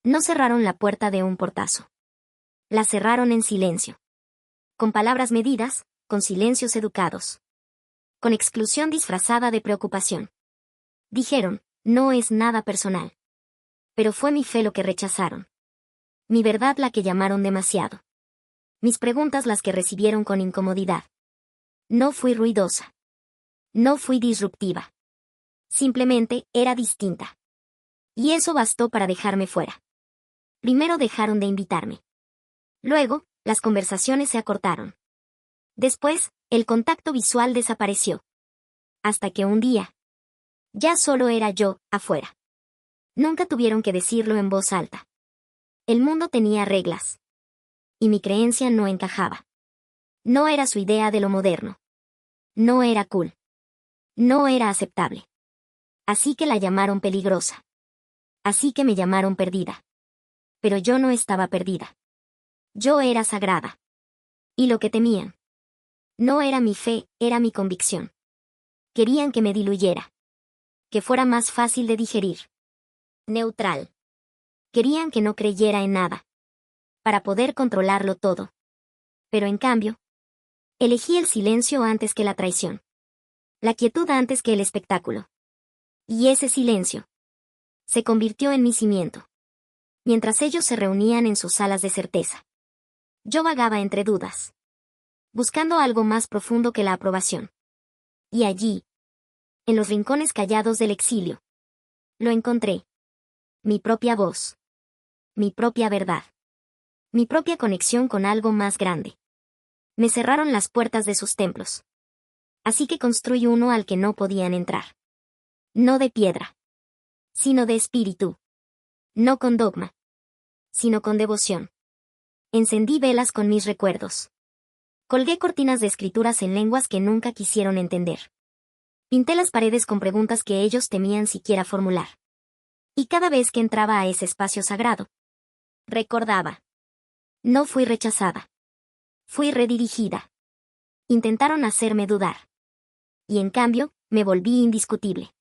No cerraron la puerta de un portazo. La cerraron en silencio. Con palabras medidas, con silencios educados. Con exclusión disfrazada de preocupación. Dijeron, no es nada personal. Pero fue mi fe lo que rechazaron. Mi verdad la que llamaron demasiado. Mis preguntas las que recibieron con incomodidad. No fui ruidosa. No fui disruptiva. Simplemente era distinta. Y eso bastó para dejarme fuera. Primero dejaron de invitarme. Luego, las conversaciones se acortaron. Después, el contacto visual desapareció. Hasta que un día, ya solo era yo, afuera. Nunca tuvieron que decirlo en voz alta. El mundo tenía reglas. Y mi creencia no encajaba. No era su idea de lo moderno. No era cool. No era aceptable. Así que la llamaron peligrosa. Así que me llamaron perdida. Pero yo no estaba perdida. Yo era sagrada. Y lo que temían. No era mi fe, era mi convicción. Querían que me diluyera. Que fuera más fácil de digerir. Neutral. Querían que no creyera en nada. Para poder controlarlo todo. Pero en cambio, elegí el silencio antes que la traición. La quietud antes que el espectáculo. Y ese silencio se convirtió en mi cimiento. Mientras ellos se reunían en sus salas de certeza. Yo vagaba entre dudas. Buscando algo más profundo que la aprobación. Y allí, en los rincones callados del exilio, lo encontré. Mi propia voz. Mi propia verdad. Mi propia conexión con algo más grande. Me cerraron las puertas de sus templos. Así que construí uno al que no podían entrar. No de piedra. Sino de espíritu. No con dogma. Sino con devoción. Encendí velas con mis recuerdos. Colgué cortinas de escrituras en lenguas que nunca quisieron entender. Pinté las paredes con preguntas que ellos temían siquiera formular. Y cada vez que entraba a ese espacio sagrado, recordaba. No fui rechazada. Fui redirigida. Intentaron hacerme dudar. Y en cambio, me volví indiscutible.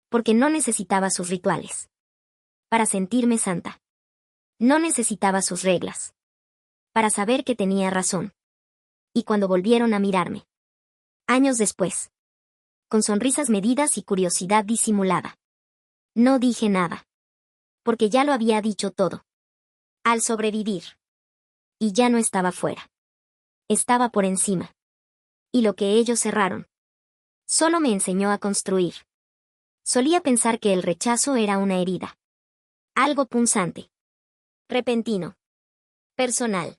Porque no necesitaba sus rituales. Para sentirme santa. No necesitaba sus reglas. Para saber que tenía razón. Y cuando volvieron a mirarme. Años después. Con sonrisas medidas y curiosidad disimulada. No dije nada. Porque ya lo había dicho todo. Al sobrevivir. Y ya no estaba fuera. Estaba por encima. Y lo que ellos cerraron. Solo me enseñó a construir. Solía pensar que el rechazo era una herida. Algo punzante. Repentino. Personal.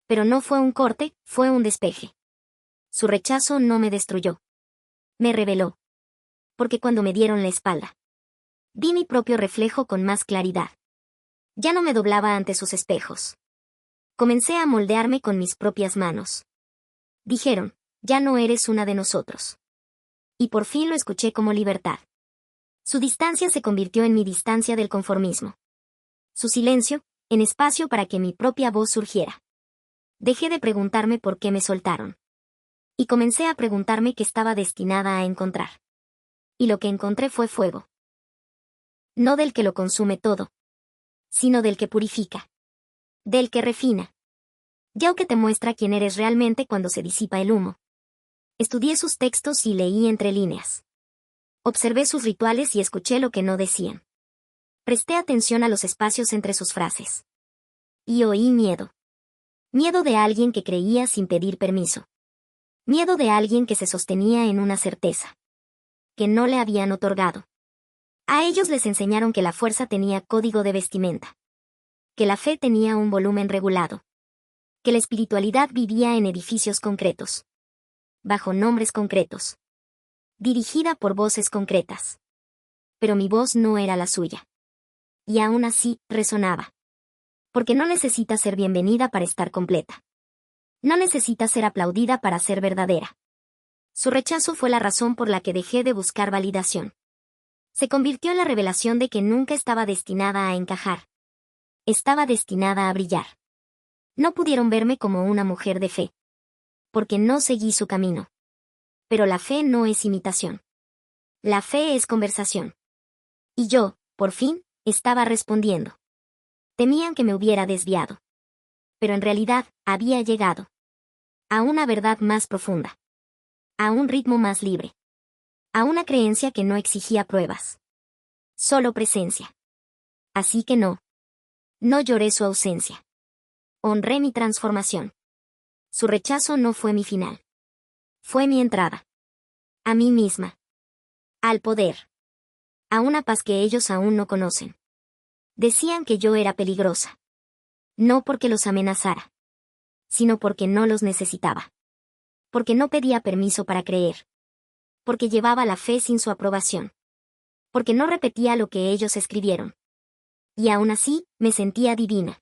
Pero no fue un corte, fue un despeje. Su rechazo no me destruyó. Me reveló. Porque cuando me dieron la espalda, vi mi propio reflejo con más claridad. Ya no me doblaba ante sus espejos. Comencé a moldearme con mis propias manos. Dijeron, ya no eres una de nosotros. Y por fin lo escuché como libertad. Su distancia se convirtió en mi distancia del conformismo. Su silencio, en espacio para que mi propia voz surgiera. Dejé de preguntarme por qué me soltaron. Y comencé a preguntarme qué estaba destinada a encontrar. Y lo que encontré fue fuego. No del que lo consume todo, sino del que purifica. Del que refina. Ya que te muestra quién eres realmente cuando se disipa el humo. Estudié sus textos y leí entre líneas. Observé sus rituales y escuché lo que no decían. Presté atención a los espacios entre sus frases. Y oí miedo. Miedo de alguien que creía sin pedir permiso. Miedo de alguien que se sostenía en una certeza. Que no le habían otorgado. A ellos les enseñaron que la fuerza tenía código de vestimenta. Que la fe tenía un volumen regulado. Que la espiritualidad vivía en edificios concretos. Bajo nombres concretos. Dirigida por voces concretas. Pero mi voz no era la suya. Y aún así, resonaba. Porque no necesita ser bienvenida para estar completa. No necesita ser aplaudida para ser verdadera. Su rechazo fue la razón por la que dejé de buscar validación. Se convirtió en la revelación de que nunca estaba destinada a encajar. Estaba destinada a brillar. No pudieron verme como una mujer de fe. Porque no seguí su camino. Pero la fe no es imitación. La fe es conversación. Y yo, por fin, estaba respondiendo. Temían que me hubiera desviado. Pero en realidad, había llegado a una verdad más profunda. A un ritmo más libre. A una creencia que no exigía pruebas. Solo presencia. Así que no. No lloré su ausencia. Honré mi transformación. Su rechazo no fue mi final. Fue mi entrada. A mí misma. Al poder. A una paz que ellos aún no conocen. Decían que yo era peligrosa. No porque los amenazara. Sino porque no los necesitaba. Porque no pedía permiso para creer. Porque llevaba la fe sin su aprobación. Porque no repetía lo que ellos escribieron. Y aún así, me sentía divina.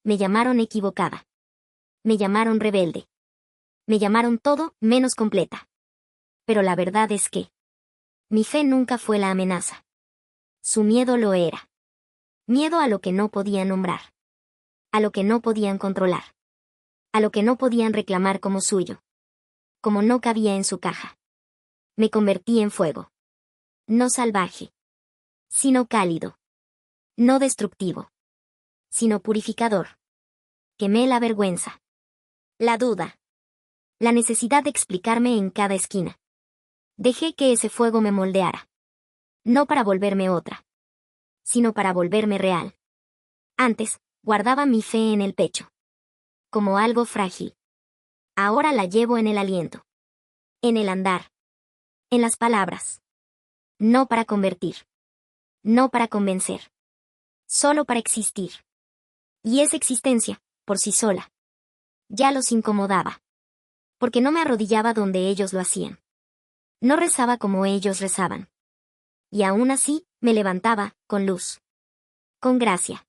Me llamaron equivocada. Me llamaron rebelde. Me llamaron todo menos completa. Pero la verdad es que mi fe nunca fue la amenaza. Su miedo lo era. Miedo a lo que no podían nombrar. A lo que no podían controlar. A lo que no podían reclamar como suyo. Como no cabía en su caja. Me convertí en fuego. No salvaje. Sino cálido. No destructivo. Sino purificador. Quemé la vergüenza. La duda. La necesidad de explicarme en cada esquina. Dejé que ese fuego me moldeara. No para volverme otra. Sino para volverme real. Antes, guardaba mi fe en el pecho. Como algo frágil. Ahora la llevo en el aliento. En el andar. En las palabras. No para convertir. No para convencer. Solo para existir. Y esa existencia, por sí sola, ya los incomodaba. Porque no me arrodillaba donde ellos lo hacían. No rezaba como ellos rezaban. Y aún así, me levantaba, con luz. Con gracia.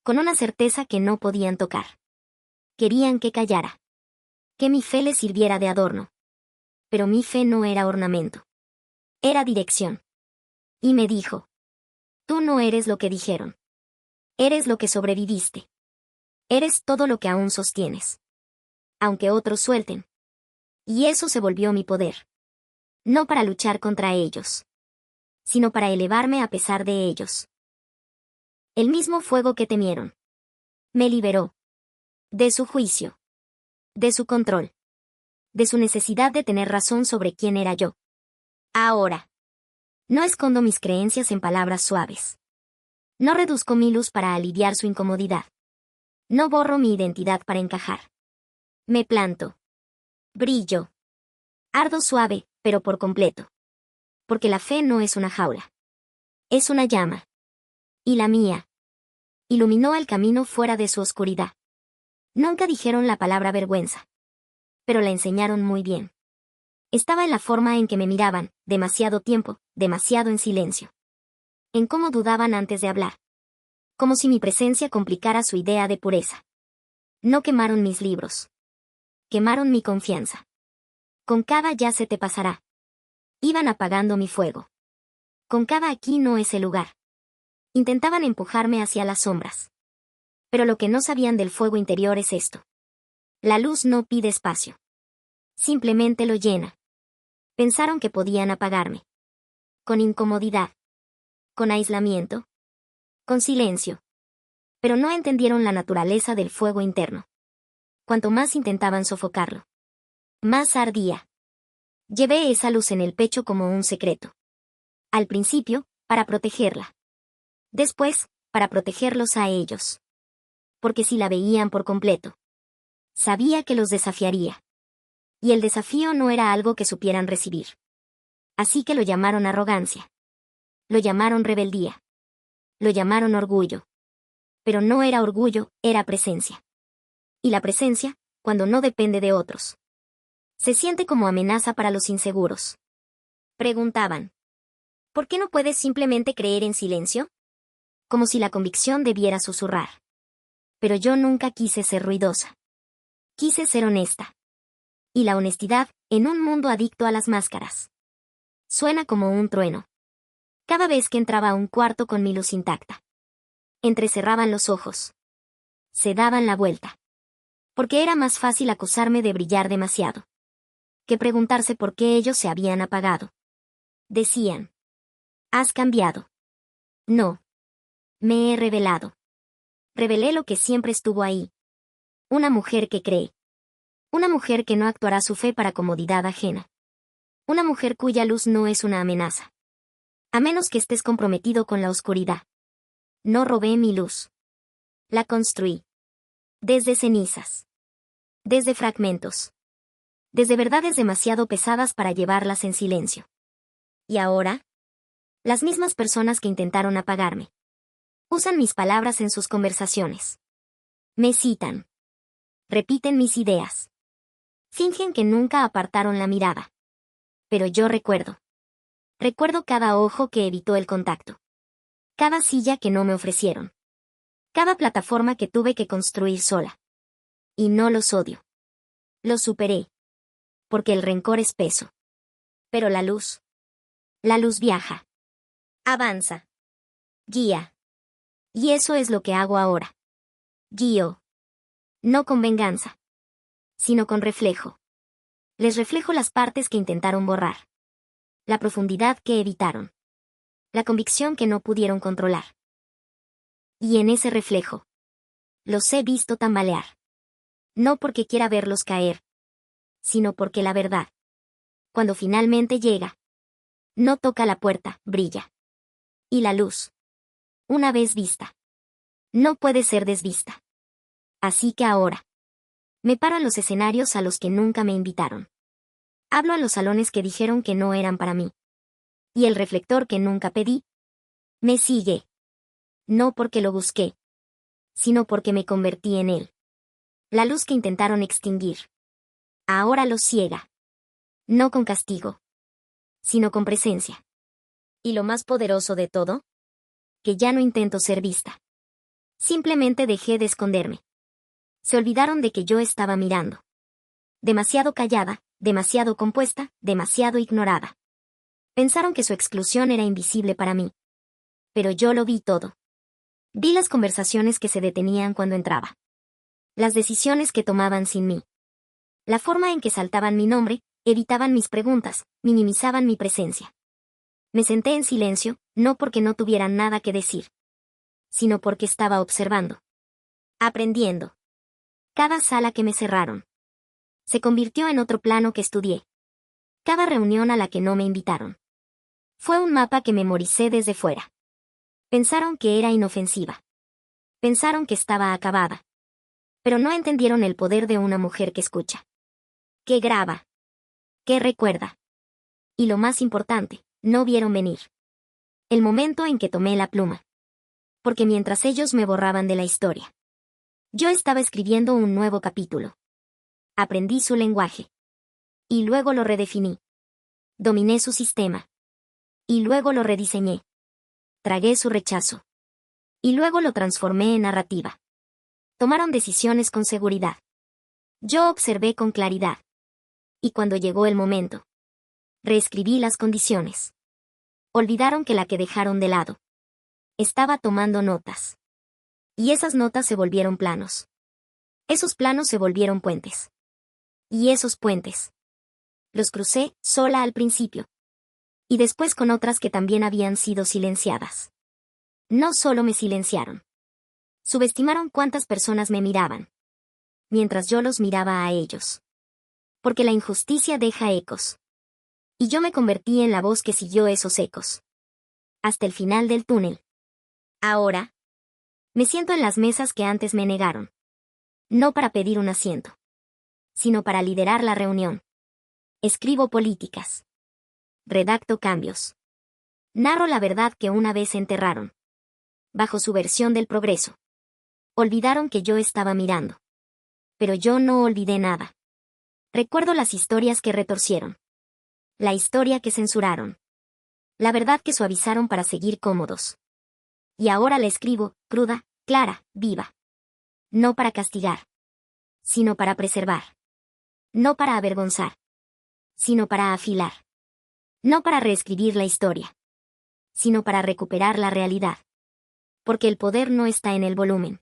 Con una certeza que no podían tocar. Querían que callara. Que mi fe les sirviera de adorno. Pero mi fe no era ornamento. Era dirección. Y me dijo: tú no eres lo que dijeron. Eres lo que sobreviviste. Eres todo lo que aún sostienes. Aunque otros suelten. Y eso se volvió mi poder. No para luchar contra ellos. Sino para elevarme a pesar de ellos. El mismo fuego que temieron. Me liberó. De su juicio. De su control. De su necesidad de tener razón sobre quién era yo. Ahora. No escondo mis creencias en palabras suaves. No reduzco mi luz para aliviar su incomodidad. No borro mi identidad para encajar. Me planto. Brillo. Ardo suave, pero por completo. Porque la fe no es una jaula. Es una llama. Y la mía. Iluminó el camino fuera de su oscuridad. Nunca dijeron la palabra vergüenza. Pero la enseñaron muy bien. Estaba en la forma en que me miraban, demasiado tiempo, demasiado en silencio. En cómo dudaban antes de hablar. Como si mi presencia complicara su idea de pureza. No quemaron mis libros. Quemaron mi confianza. Con cada ya se te pasará. Iban apagando mi fuego. Con cada aquí no es el lugar. Intentaban empujarme hacia las sombras. Pero lo que no sabían del fuego interior es esto. La luz no pide espacio. Simplemente lo llena. Pensaron que podían apagarme. Con incomodidad. Con aislamiento. Con silencio. Pero no entendieron la naturaleza del fuego interno. Cuanto más intentaban sofocarlo, más ardía. Llevé esa luz en el pecho como un secreto. Al principio, para protegerla. Después, para protegerlos a ellos. Porque si la veían por completo, sabía que los desafiaría. Y el desafío no era algo que supieran recibir. Así que lo llamaron arrogancia. Lo llamaron rebeldía. Lo llamaron orgullo. Pero no era orgullo, era presencia. Y la presencia, cuando no depende de otros, se siente como amenaza para los inseguros. Preguntaban: ¿por qué no puedes simplemente creer en silencio? Como si la convicción debiera susurrar. Pero yo nunca quise ser ruidosa. Quise ser honesta. Y la honestidad, en un mundo adicto a las máscaras, suena como un trueno. Cada vez que entraba a un cuarto con mi luz intacta, entrecerraban los ojos. Se daban la vuelta. Porque era más fácil acusarme de brillar demasiado que preguntarse por qué ellos se habían apagado. Decían: has cambiado. No. Me he revelado. Revelé lo que siempre estuvo ahí. Una mujer que cree. Una mujer que no actuará su fe para comodidad ajena. Una mujer cuya luz no es una amenaza. A menos que estés comprometido con la oscuridad. No robé mi luz. La construí. Desde cenizas. Desde fragmentos. Desde verdades demasiado pesadas para llevarlas en silencio. ¿Y ahora? Las mismas personas que intentaron apagarme. Usan mis palabras en sus conversaciones. Me citan. Repiten mis ideas. Fingen que nunca apartaron la mirada. Pero yo recuerdo. Recuerdo cada ojo que evitó el contacto. Cada silla que no me ofrecieron. Cada plataforma que tuve que construir sola. Y no los odio. Los superé. Porque el rencor es peso. Pero la luz. La luz viaja. Avanza. Guía. Y eso es lo que hago ahora. Guío. No con venganza. Sino con reflejo. Les reflejo las partes que intentaron borrar. La profundidad que evitaron. La convicción que no pudieron controlar. Y en ese reflejo. Los he visto tambalear. No porque quiera verlos caer. Sino porque la verdad. Cuando finalmente llega. No toca la puerta, brilla. Y la luz. Una vez vista. No puede ser desvista. Así que ahora. Me paro a los escenarios a los que nunca me invitaron. Hablo a los salones que dijeron que no eran para mí. Y el reflector que nunca pedí. Me sigue. No porque lo busqué. Sino porque me convertí en él. La luz que intentaron extinguir. Ahora los ciega. No con castigo. Sino con presencia. Y lo más poderoso de todo. Que ya no intento ser vista. Simplemente dejé de esconderme. Se olvidaron de que yo estaba mirando. Demasiado callada, demasiado compuesta, demasiado ignorada. Pensaron que su exclusión era invisible para mí. Pero yo lo vi todo. Vi las conversaciones que se detenían cuando entraba. Las decisiones que tomaban sin mí. La forma en que saltaban mi nombre, evitaban mis preguntas, minimizaban mi presencia. Me senté en silencio, no porque no tuvieran nada que decir. Sino porque estaba observando. Aprendiendo. Cada sala que me cerraron. Se convirtió en otro plano que estudié. Cada reunión a la que no me invitaron. Fue un mapa que memoricé desde fuera. Pensaron que era inofensiva. Pensaron que estaba acabada. Pero no entendieron el poder de una mujer que escucha. Que graba. Que recuerda. Y lo más importante, no vieron venir. El momento en que tomé la pluma. Porque mientras ellos me borraban de la historia. Yo estaba escribiendo un nuevo capítulo. Aprendí su lenguaje. Y luego lo redefiní. Dominé su sistema. Y luego lo rediseñé. Tragué su rechazo. Y luego lo transformé en narrativa. Tomaron decisiones con seguridad. Yo observé con claridad. Y cuando llegó el momento, reescribí las condiciones. Olvidaron que la que dejaron de lado. Estaba tomando notas. Y esas notas se volvieron planos. Esos planos se volvieron puentes. Y esos puentes. Los crucé, sola al principio. Y después con otras que también habían sido silenciadas. No solo me silenciaron. Subestimaron cuántas personas me miraban. Mientras yo los miraba a ellos. Porque la injusticia deja ecos. Y yo me convertí en la voz que siguió esos ecos. Hasta el final del túnel. Ahora. Me siento en las mesas que antes me negaron. No para pedir un asiento. Sino para liderar la reunión. Escribo políticas. Redacto cambios. Narro la verdad que una vez enterraron. Bajo su versión del progreso. Olvidaron que yo estaba mirando. Pero yo no olvidé nada. Recuerdo las historias que retorcieron. La historia que censuraron. La verdad que suavizaron para seguir cómodos. Y ahora la escribo, cruda, clara, viva. No para castigar. Sino para preservar. No para avergonzar. Sino para afilar. No para reescribir la historia. Sino para recuperar la realidad. Porque el poder no está en el volumen.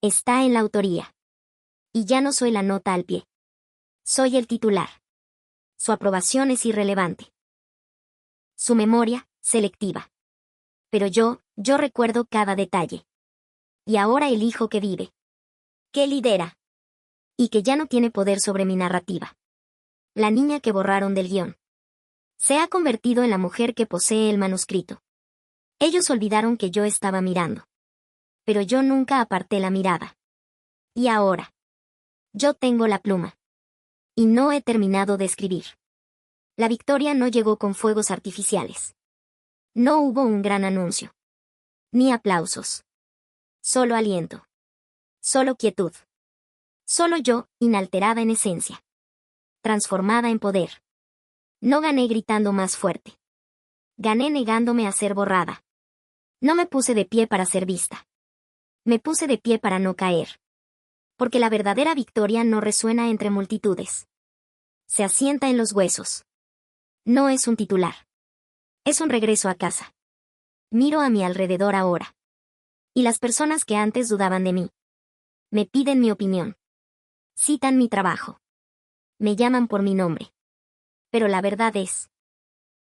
Está en la autoría. Y ya no soy la nota al pie. Soy el titular. Su aprobación es irrelevante. Su memoria, selectiva. Pero yo recuerdo cada detalle. Y ahora el hijo que vive, que lidera, y que ya no tiene poder sobre mi narrativa. La niña que borraron del guión. Se ha convertido en la mujer que posee el manuscrito. Ellos olvidaron que yo estaba mirando. Pero yo nunca aparté la mirada. Y ahora. Yo tengo la pluma. Y no he terminado de escribir. La victoria no llegó con fuegos artificiales. No hubo un gran anuncio. Ni aplausos. Solo aliento. Solo quietud. Solo yo, inalterada en esencia. Transformada en poder. No gané gritando más fuerte. Gané negándome a ser borrada. No me puse de pie para ser vista. Me puse de pie para no caer. Porque la verdadera victoria no resuena entre multitudes. Se asienta en los huesos. No es un titular. Es un regreso a casa. Miro a mi alrededor ahora. Y las personas que antes dudaban de mí. Me piden mi opinión. Citan mi trabajo. Me llaman por mi nombre. Pero la verdad es.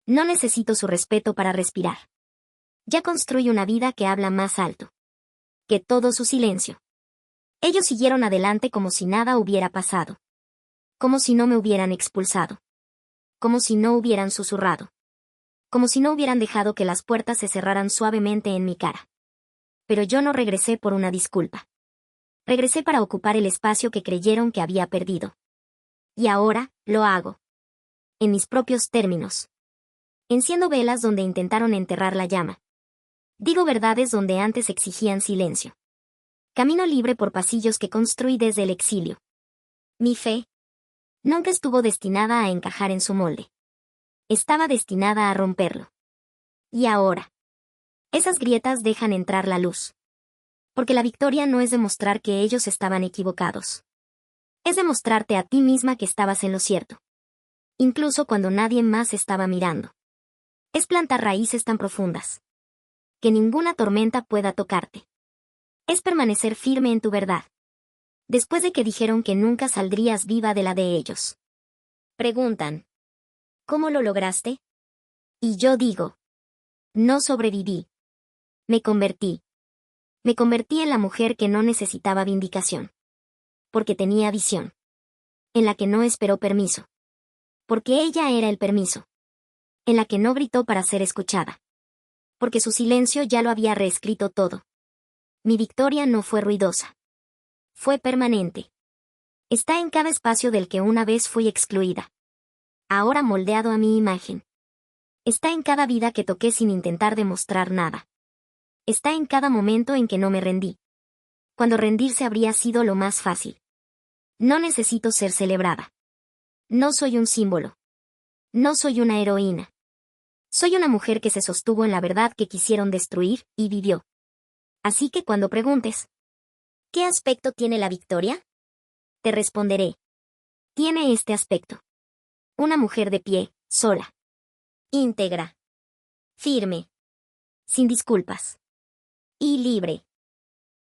No necesito su respeto para respirar. Ya construyo una vida que habla más alto. Que todo su silencio. Ellos siguieron adelante como si nada hubiera pasado. Como si no me hubieran expulsado. Como si no hubieran susurrado. Como si no hubieran dejado que las puertas se cerraran suavemente en mi cara. Pero yo no regresé por una disculpa. Regresé para ocupar el espacio que creyeron que había perdido. Y ahora, lo hago. En mis propios términos. Enciendo velas donde intentaron enterrar la llama. Digo verdades donde antes exigían silencio. Camino libre por pasillos que construí desde el exilio. Mi fe nunca estuvo destinada a encajar en su molde. Estaba destinada a romperlo. Y ahora. Esas grietas dejan entrar la luz. Porque la victoria no es demostrar que ellos estaban equivocados. Es demostrarte a ti misma que estabas en lo cierto. Incluso cuando nadie más estaba mirando. Es plantar raíces tan profundas. Que ninguna tormenta pueda tocarte. Es permanecer firme en tu verdad. Después de que dijeron que nunca saldrías viva de la de ellos. Preguntan. ¿Cómo lo lograste? Y yo digo. No sobreviví. Me convertí. Me convertí en la mujer que no necesitaba vindicación. Porque tenía visión. En la que no esperó permiso. Porque ella era el permiso. En la que no gritó para ser escuchada. Porque su silencio ya lo había reescrito todo. Mi victoria no fue ruidosa. Fue permanente. Está en cada espacio del que una vez fui excluida. Ahora moldeado a mi imagen. Está en cada vida que toqué sin intentar demostrar nada. Está en cada momento en que no me rendí. Cuando rendirse habría sido lo más fácil. No necesito ser celebrada. No soy un símbolo. No soy una heroína. Soy una mujer que se sostuvo en la verdad que quisieron destruir, y vivió. Así que cuando preguntes, ¿qué aspecto tiene la victoria? Te responderé. Tiene este aspecto. Una mujer de pie, sola. Íntegra. Firme. Sin disculpas. Y libre.